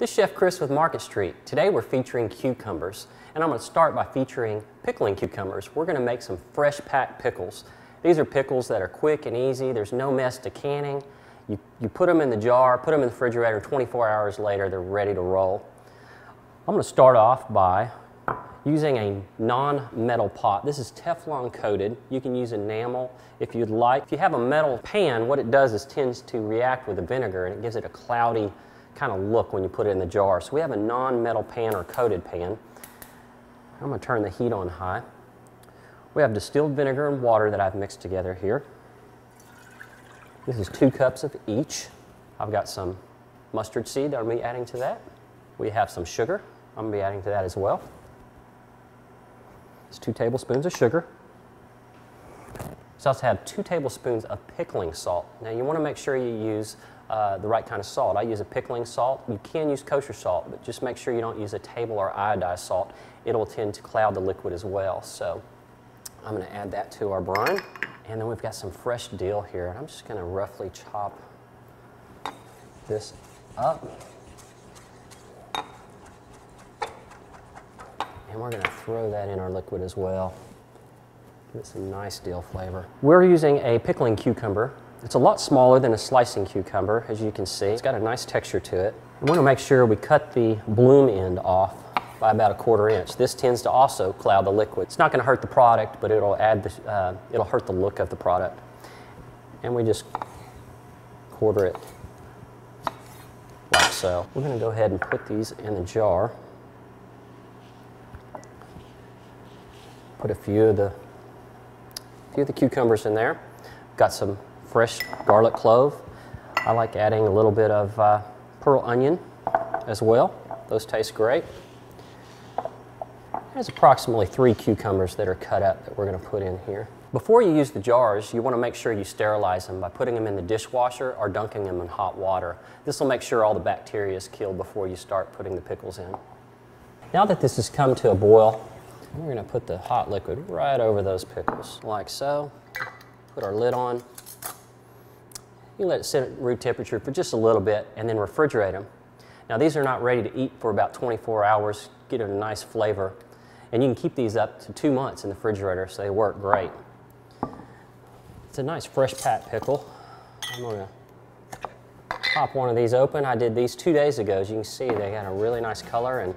This is Chef Chris with Market Street. Today we're featuring cucumbers, and I'm going to start by featuring pickling cucumbers. We're going to make some fresh packed pickles. These are pickles that are quick and easy. There's no mess to canning. You put them in the jar, put them in the refrigerator, 24 hours later they're ready to roll. I'm going to start off by using a non-metal pot. This is Teflon coated. You can use enamel if you'd like. If you have a metal pan, what it does is tends to react with the vinegar and it gives it a cloudy kind of look when you put it in the jar. So we have a non-metal pan or coated pan. I'm going to turn the heat on high. We have distilled vinegar and water that I've mixed together here. This is 2 cups of each. I've got some mustard seed that I'll be adding to that. We have some sugar. I'm going to be adding to that as well. It's 2 tablespoons of sugar. So I also have 2 tablespoons of pickling salt. Now you want to make sure you use the right kind of salt. I use a pickling salt. You can use kosher salt, but just make sure you don't use a table or iodized salt. It'll tend to cloud the liquid as well. So I'm going to add that to our brine. And then we've got some fresh dill here. And I'm just going to roughly chop this up. And we're going to throw that in our liquid as well. Give it some nice dill flavor. We're using a pickling cucumber. It's a lot smaller than a slicing cucumber, as you can see. It's got a nice texture to it. We want to make sure we cut the bloom end off by about 1/4 inch. This tends to also cloud the liquid. It's not going to hurt the product, but it'll hurt the look of the product. And we just quarter it like so. We're going to go ahead and put these in the jar. Put a few of the cucumbers in there. Got some fresh garlic clove. I like adding a little bit of pearl onion as well. Those taste great. There's approximately 3 cucumbers that are cut up that we're going to put in here. Before you use the jars, you want to make sure you sterilize them by putting them in the dishwasher or dunking them in hot water. This will make sure all the bacteria is killed before you start putting the pickles in. Now that this has come to a boil, we're going to put the hot liquid right over those pickles, like so. Put our lid on. You let it sit at room temperature for just a little bit and then refrigerate them. Now these are not ready to eat for about 24 hours, get a nice flavor. And you can keep these up to 2 months in the refrigerator, so they work great. It's a nice fresh packed pickle. I'm going to pop one of these open. I did these 2 days ago. As you can see, they got a really nice color and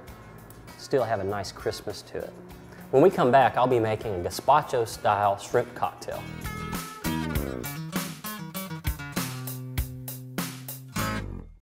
still have a nice crispness to it. When we come back, I'll be making a gazpacho style shrimp cocktail.